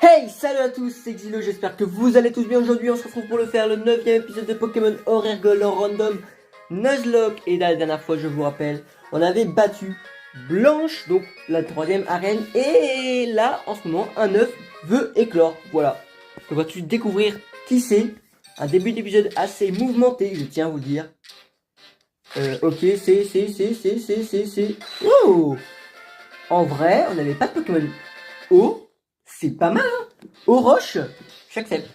Hey, salut à tous, c'est Xilo, j'espère que vous allez tous bien. Aujourd'hui on se retrouve pour le faire, le 9ème épisode de Pokémon Horaire en random Nuzlocke. Et la dernière fois, je vous rappelle, on avait battu Blanche, donc la 3ème arène. Et là, en ce moment, un œuf veut éclore, voilà. On va tout de suite découvrir qui c'est. Un début d'épisode assez mouvementé, je tiens à vous le dire. Ok, c'est... Oh! En vrai, on n'avait pas de Pokémon eau, c'est pas mal, hein. Eau roche, j'accepte.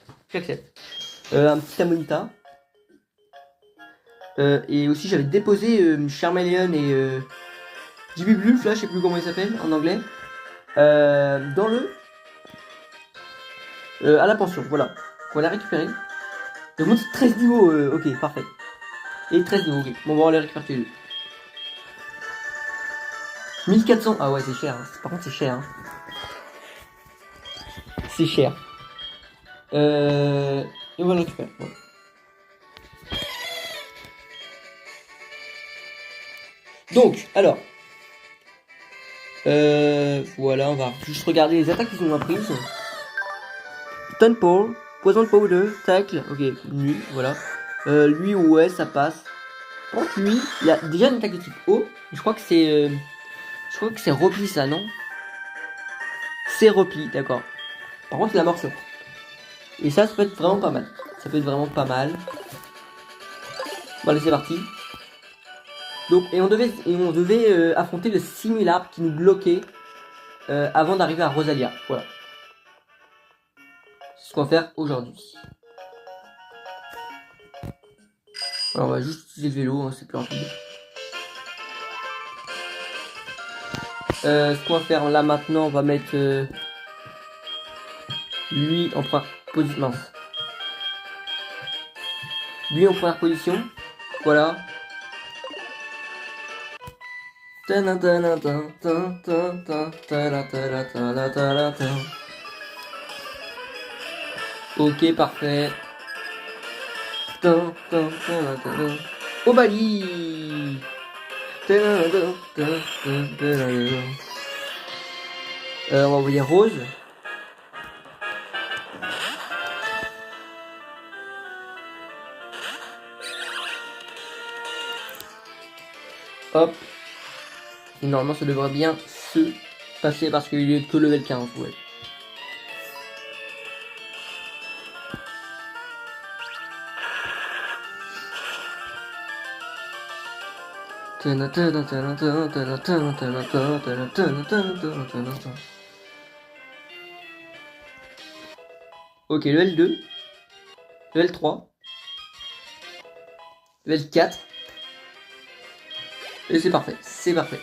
Un petit Amonita. Et aussi j'avais déposé Charmeleon et Jibibluff, là je sais plus comment il s'appelle en anglais, dans le à la pension, voilà. Faut la récupérer. Donc moi c'est 13 niveaux, ok, parfait. Et 13 niveaux, ok. Bon, on va les récupérer tous les deux. 1400, ah ouais c'est cher, hein. Par contre c'est cher, hein. C'est cher. Et on va le récupérer, voilà. Donc, alors, voilà, on va juste regarder les attaques qu'ils ont apprises. Stun Paw, Poison Powder, Tacle, ok, nul, voilà. Lui, ouais, ça passe. Par contre, lui, il a déjà une attaque de type eau. Je crois que c'est repli ça, non? C'est repli, d'accord. Par contre, il a morsure. Et ça peut être vraiment pas mal. Ça peut être vraiment pas mal. Bon, allez, c'est parti. Donc, et on devait affronter le Simulap qui nous bloquait avant d'arriver à Rosalia. Voilà. C'est ce qu'on va faire aujourd'hui. Alors, on va juste utiliser le vélo, hein, c'est plus rapide. Ce qu'on va faire là maintenant, on va mettre lui en première position. Lui en première position. Voilà. Ok, parfait. Obali. On va envoyer Rose. Hop. Et normalement ça devrait bien se passer parce qu'il est que level 15, ouais. Ok, level 2. Level 3. Level 4. Et c'est parfait, c'est parfait.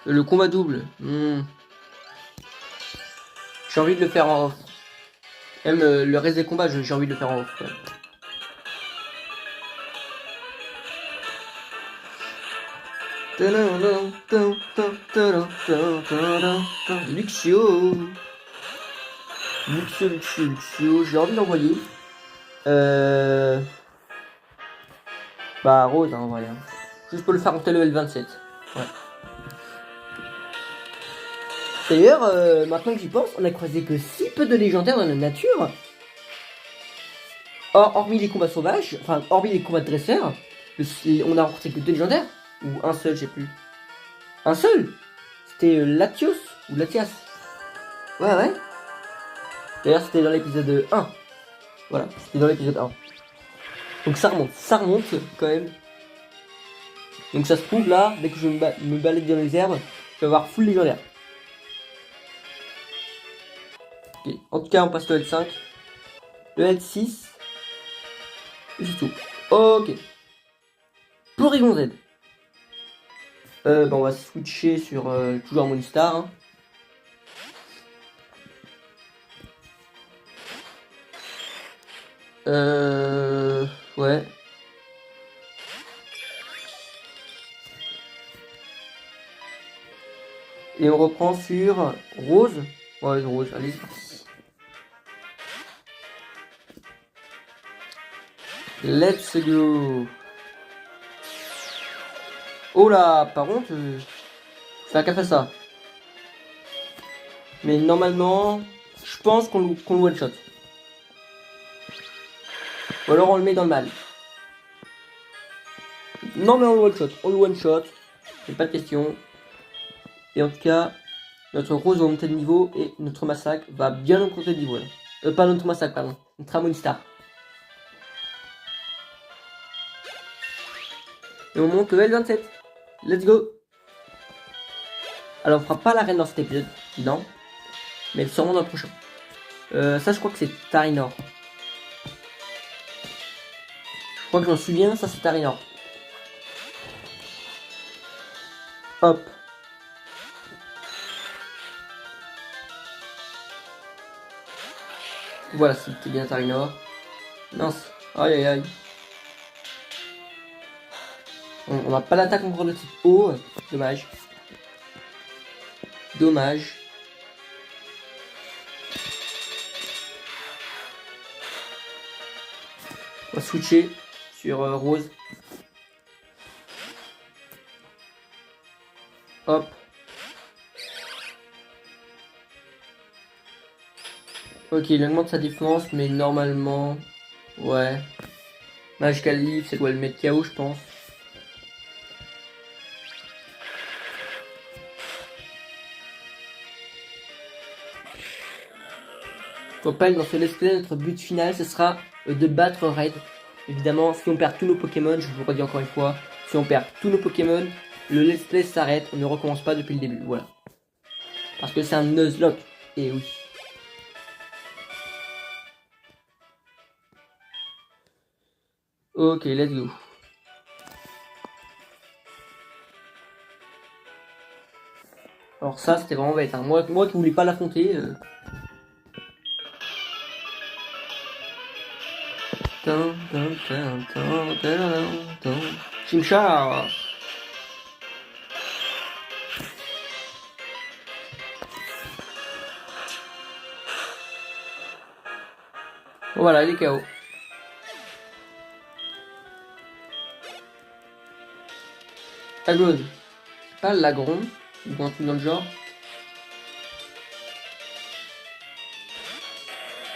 Le combat double. J'ai envie de le faire en off. Même le reste des combats, j'ai envie de le faire en off. Luxio. Luxio. J'ai envie d'envoyer. Bah, Rose, hein, en vrai. Hein. Juste pour le faire monter level 27. Ouais. D'ailleurs, maintenant que j'y pense, on a croisé que si peu de légendaires dans la nature. Hormis les combats sauvages, enfin, hormis les combats de dresseurs, on a rencontré que 2 légendaires. Ou un seul, je sais plus. Un seul. C'était Latios ou Latias. Ouais. D'ailleurs, c'était dans l'épisode 1. Voilà, c'était dans l'épisode 1. Donc ça remonte quand même. Donc ça se trouve là, dès que je me balade dans les herbes, je vais avoir full légendaire. Ok, en tout cas, on passe le L5. Le L6. Et c'est tout. Ok. Porygon Z. On va switcher sur toujours un Moonstar. Hein. Ouais. Et on reprend sur Rose. Ouais, Rose, allez, c'est parti. Let's go. Oh là, par contre, faire gaffe à ça. Mais normalement, je pense qu'on le one-shot. Ou alors on le met dans le mal. Non mais on le one-shot, c'est pas de question. Et en tout cas, notre rose va monter de niveau et notre massacre va bien monter de niveau là. Pas notre massacre, pardon, notre Harmonistar. Et on monte level 27. Let's go. Alors on fera pas la reine dans cet épisode, non. Mais sûrement dans le prochain. Ça je crois que c'est Tarinor. Je crois que j'en souviens, ça c'est Tarinor. Hop. Voilà, c'était bien Tarinor. Mince. Aïe aïe aïe. On n'a pas d'attaque encore de type eau. Dommage. Dommage. On va switcher sur Rose. Hop. Ok, il augmente sa défense, mais normalement... Ouais. Magical Leaf, ça doit le mettre KO, je pense. Rappelle, dans ce let's play, notre but final, ce sera de battre Raid. Évidemment, si on perd tous nos Pokémon, je vous le redis encore une fois, si on perd tous nos Pokémon, le let's play s'arrête, on ne recommence pas depuis le début, voilà. Parce que c'est un Nuzlocke, et oui. Ok, let's go. Alors ça, c'était vraiment bête, hein. Moi qui voulais pas l'affronter... Chimchar. Voilà, il est KO. Agron. C'est pas l'agron, ou un truc dans le genre.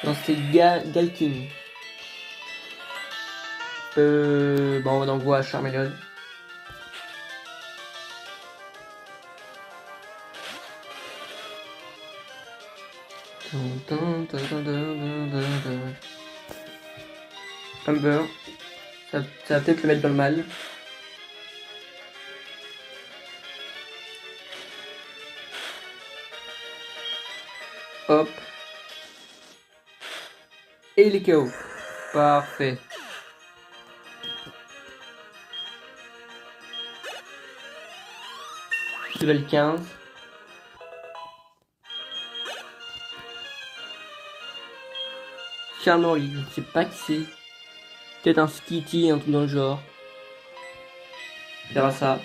Non, c'est Galking. Bon, on envoie Charmeleon. Humber. Ça va peut-être le mettre dans le mal. Hop. Et il est KO. Parfait. Level 15. Charmeleon, je ne sais pas qui c'est. Peut-être un Skitty, un truc dans le genre. On verra ça.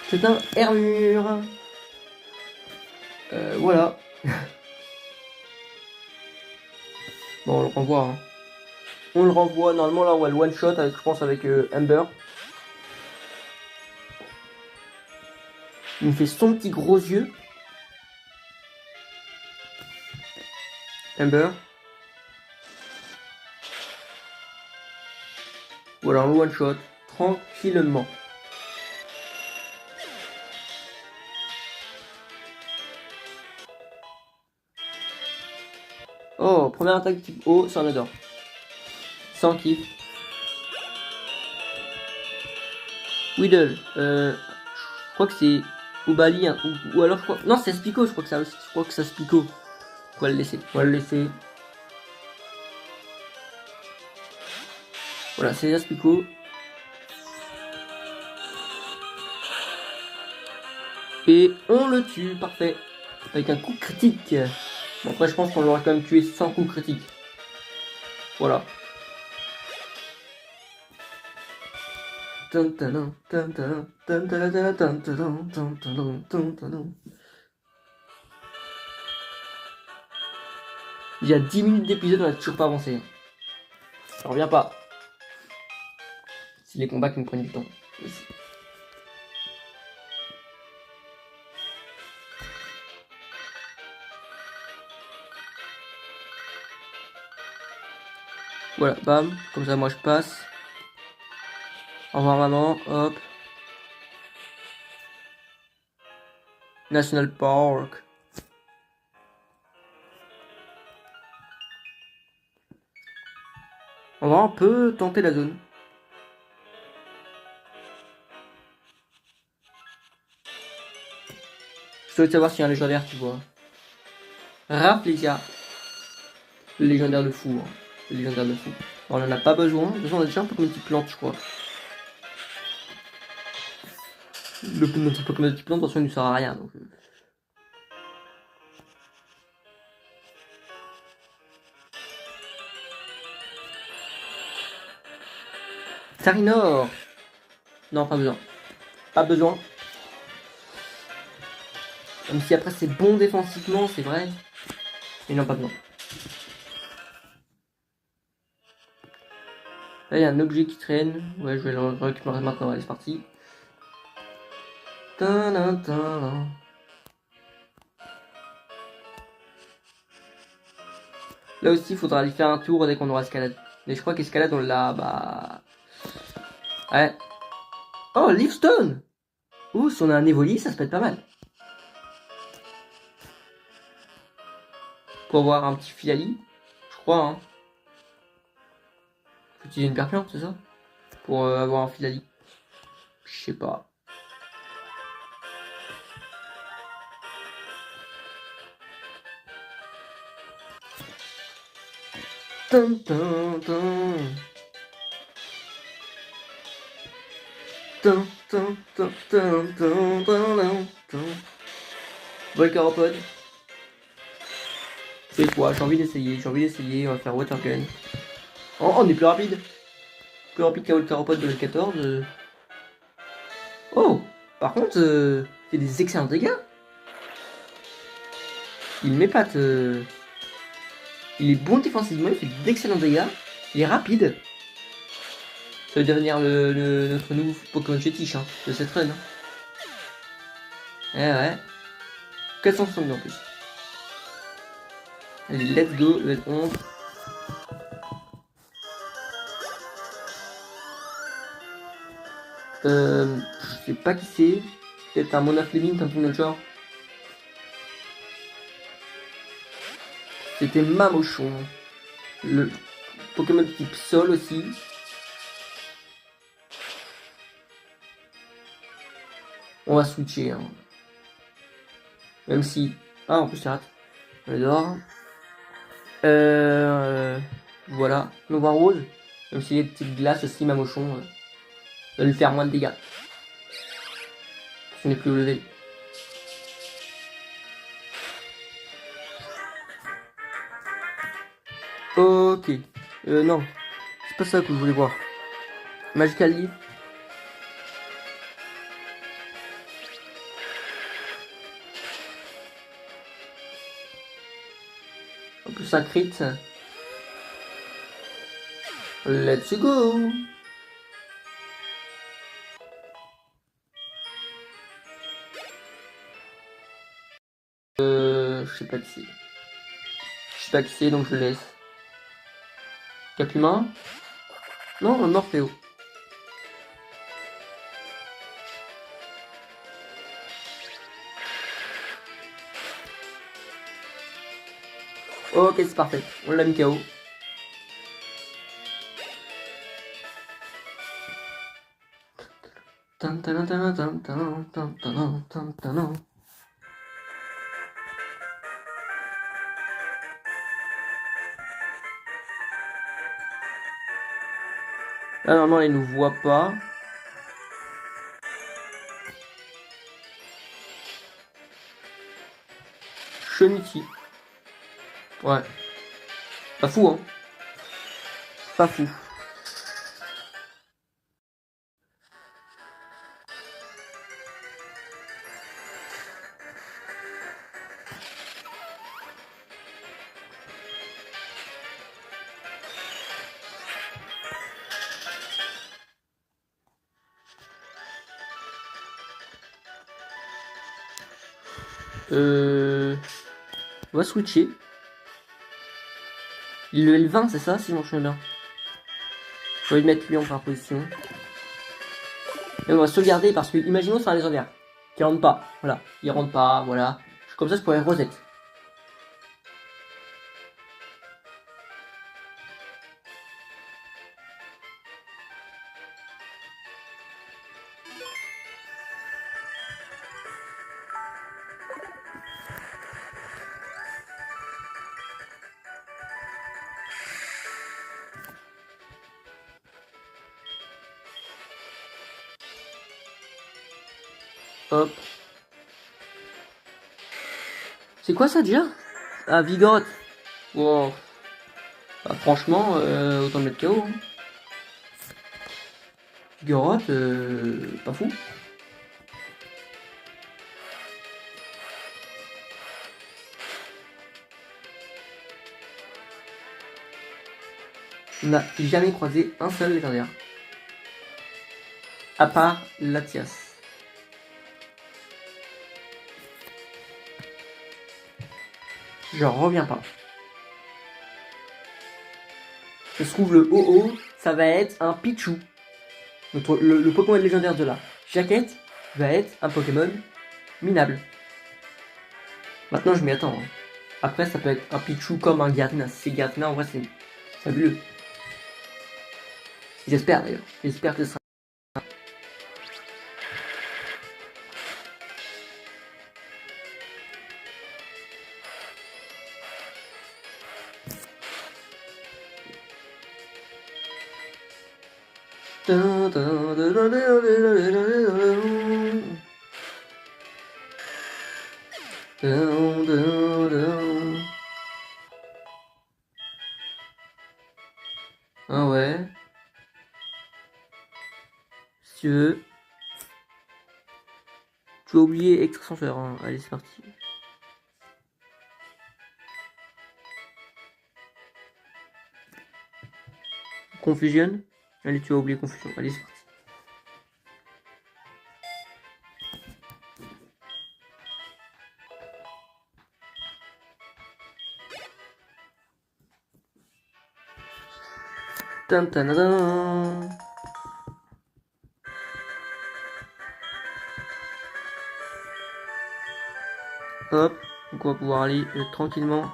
C'est un Hermure. Voilà. Bon, on le renvoie. Hein. On le renvoie. Normalement, là, on va le one shot avec, je pense, avec Humber. Il me fait son petit gros yeux. Humber. Voilà, on le one shot. Tranquillement. Oh, première attaque type O, ça on adore. Sans kiff. Weedle, je crois que c'est Ubali, hein, ou alors je crois... Non, c'est Spico, je crois que ça aussi. Je crois que c'est Spico. On va le laisser. On va le laisser. Voilà, c'est Spico. Et on le tue, parfait. Avec un coup critique. Bon, après, je pense qu'on l'aurait quand même tué sans coup critique. Voilà. Il y a 10 minutes d'épisode, on a toujours pas avancé. Je reviens pas. Si les combats qui me prennent du temps. Aussi. Voilà, bam. Comme ça, moi je passe. Au revoir maman, hop. National Park. On va un peu tenter la zone. Je souhaite savoir s'il y a un légendaire, tu vois. Rafflesia. Le légendaire de fou. Hein. Le légendaire de fou. Bon, on en a pas besoin. De toute façon, on a déjà un Pokémon type plante, je crois. Notre Pokémon type plante, de toute façon, il ne sert à rien. Donc, Sarinor. Non, pas besoin. Pas besoin. Même si après c'est bon défensivement, c'est vrai. Mais non, pas besoin. Là, il y a un objet qui traîne. Ouais, je vais le récupérer maintenant. Allez, c'est parti. Là aussi, il faudra aller faire un tour dès qu'on aura escalade. Mais je crois qu'escalade, on l'a, bah... Ouais. Oh, Leafstone. Ouh, si on a un Evoli, ça se peut être pas mal. Pour avoir un petit Filali, je crois, hein. Faut utiliser une perplante, c'est ça? Pour avoir un Filali. Je sais pas. Tum, tum, tum. Tum, tum, tum, tum, tum, tum, tum. Volcaropod. C'est quoi? J'ai envie d'essayer, on va faire Water Gun. Oh, on est plus rapide. Plus rapide qu'un Volcaropod de L14. Oh, par contre, il fait des excellents dégâts. Il m'épate. Il est bon défensivement, il fait d'excellents dégâts. Il est rapide. Ça va devenir notre nouveau Pokémon fétiche hein, de cette run. Hein. Eh ouais. 460 en plus. Allez, let's go, level 11. Je sais pas qui c'est. Peut-être un Mona Fleming, un truc de genre. C'était Mamochon. Le Pokémon type Sol aussi. On va switcher. Hein. Même si... Ah, en plus, c'est rate. On adore. Voilà. Nova Rose. Même si les petites glaces aussi, Mamochon. Va lui faire moins de dégâts. Ce n'est plus au level. Ok. Non. C'est pas ça que je voulais voir. Magical Leaf. En plus un crit. Let's go. Je sais pas qui c'est. Je sais pas qui c'est donc je le laisse. Capuma. Non, Morpheo. Ok, c'est parfait. On l'a mis KO. Là, normalement, il nous voit pas. Shinichi. Ouais. Pas fou, hein. Pas fou. On va switcher. Il est le L20, c'est ça, si je m'en souviens bien. Je vais mettre lui en première position. Et on va sauvegarder parce que, imaginons, c'est un légendaire qui rentre pas. Voilà, il rentre pas, voilà. Comme ça, je pourrais reset. Hop. C'est quoi ça déjà? Ah, Vigoroth. Wow. Bah, franchement, autant le mettre KO. Hein. Vigoroth, pas fou. On n'a jamais croisé un seul légendaire. À part Latias. J'en reviens pas. Je trouve le OO, ça va être un Pichu. Le Pokémon légendaire de la jaquette va être un Pokémon minable. Maintenant, je m'y attends. Hein. Après, ça peut être un Pichu comme un Gardena. Si c'est Gardena, en vrai, c'est fabuleux. J'espère d'ailleurs. J'espère que ce sera. Ah ouais. Si tu veux. Tu as oublié extrasenseur. Hein. Allez, c'est parti. Confusion. Allez, tu as oublié confusion. Allez, c'est parti. Tan, tan, tan, tan. Hop, donc on va pouvoir aller tranquillement.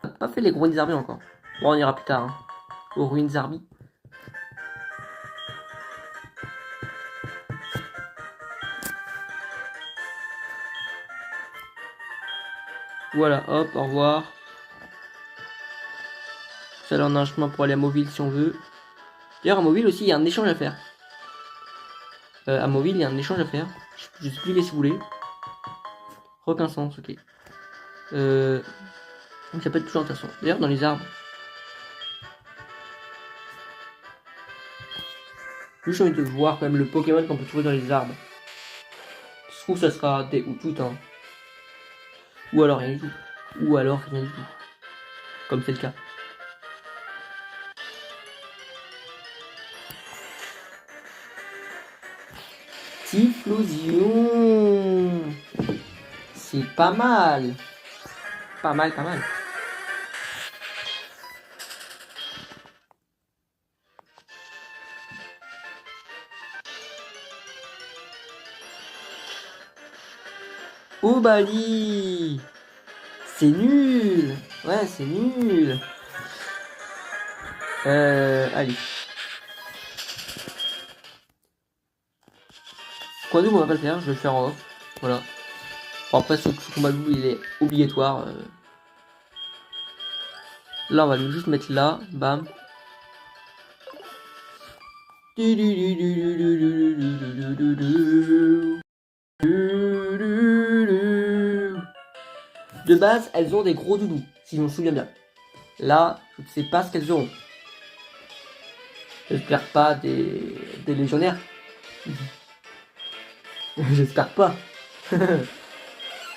On n'a pas fait les ruines Zarbi encore. Bon, on ira plus tard. Hein. Aux ruines Zarbi. Voilà, hop, au revoir. Ça, là, on a un chemin pour aller à Mauville si on veut. D'ailleurs, à Mauville aussi, il y a un échange à faire. À Mauville, il y a un échange à faire. Je sais plus si vous voulez. Aucun sens, ok. Donc ça peut être toujours intéressant. D'ailleurs, dans les arbres. Juste envie de voir quand même le Pokémon qu'on peut trouver dans les arbres. Je trouve que ça sera des ou tout, hein. Ou alors rien du tout. Ou alors rien du tout. Comme c'est le cas. Typhlosion. C'est pas mal. Pas mal, pas mal. Obali. C'est nul. Ouais, c'est nul. Allez. Quoi nous on va pas le faire, je vais le faire en off. Voilà. Bon, après ce combat loup il est obligatoire. Là on va juste mettre là, bam. De base, elles ont des gros doudous, si je me souviens bien. Là, je ne sais pas ce qu'elles auront. J'espère pas des légionnaires. J'espère pas.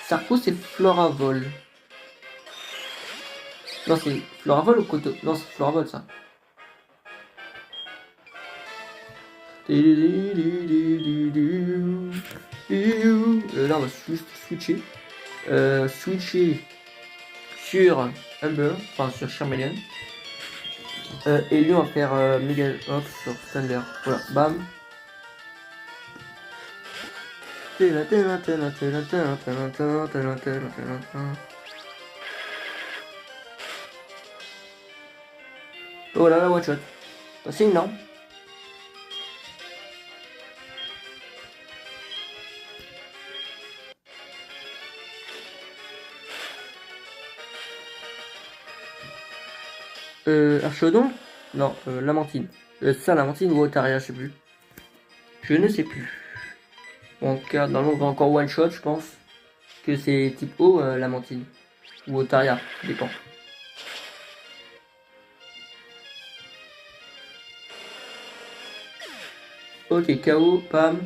Sarko, c'est Floravol. Non, c'est Floravol ou Koto? Non, c'est Floravol, ça. Là, on va juste switcher. Switcher sur Humber, enfin sur Charmeleon. Et lui, on va faire Mega Hop sur Thunder. Voilà, bam. Voilà la one shot. C'est énorme. Archodon? Non, Lamantine. Ça, Lamantine ou Otaria, je sais plus. Je ne sais plus. En tout cas, dans l'ombre, encore one shot, je pense. Que c'est type O, Lamantine. Ou Otaria, ça dépend. Ok, KO, pam.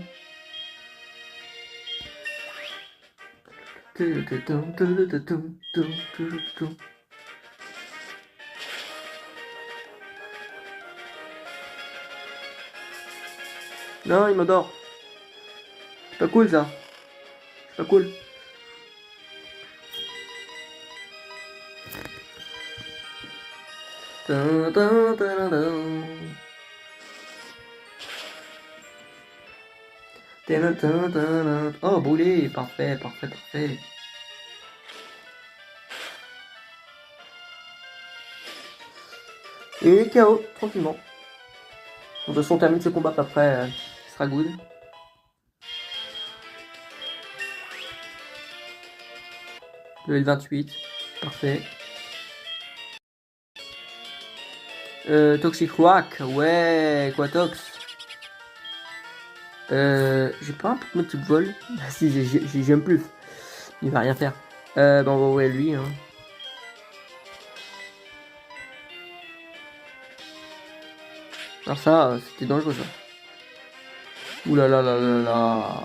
Non, il m'adore. C'est pas cool ça. C'est pas cool. Oh, brûlé. Parfait, parfait, parfait. Et KO, tranquillement. De toute façon, on termine ce combat après, ce sera good. Level 28, parfait. Toxic Rock, ouais, quoi Tox. J'ai pas un Pokémon type vol. Si, j'aime plus. Il va rien faire. Bon, ouais, lui, hein. Alors ça, c'était dangereux ça. Ouh là là là là là.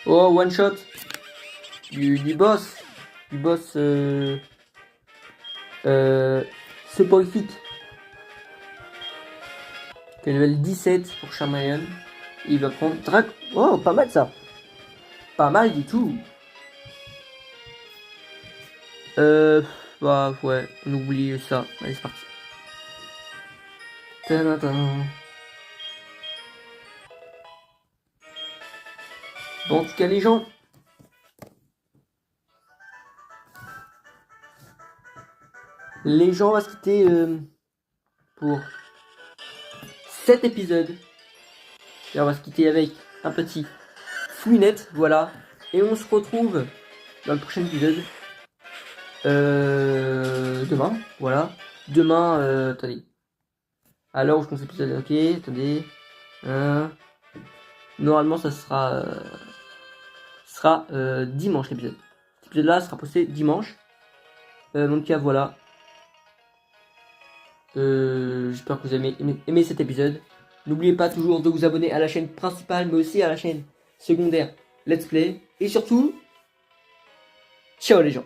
Oh, one shot du boss. Du boss soporifique. Qui est level 17 pour Charmeleon. Il va prendre Drac. Oh, pas mal ça. Pas mal du tout. Bah ouais, on oublie ça. Allez, c'est parti. Bon, en tout cas, les gens. Les gens, on va se quitter pour cet épisode. Et on va se quitter avec un petit fouinette, voilà. Et on se retrouve dans le prochain épisode. Demain, voilà. Demain, attendez. Alors, je pense épisode, ok, attendez. Normalement, ça sera dimanche l'épisode. Cet épisode-là sera posté dimanche. Donc, voilà. J'espère que vous avez aimé cet épisode. N'oubliez pas toujours de vous abonner à la chaîne principale, mais aussi à la chaîne secondaire Let's Play. Et surtout, ciao les gens.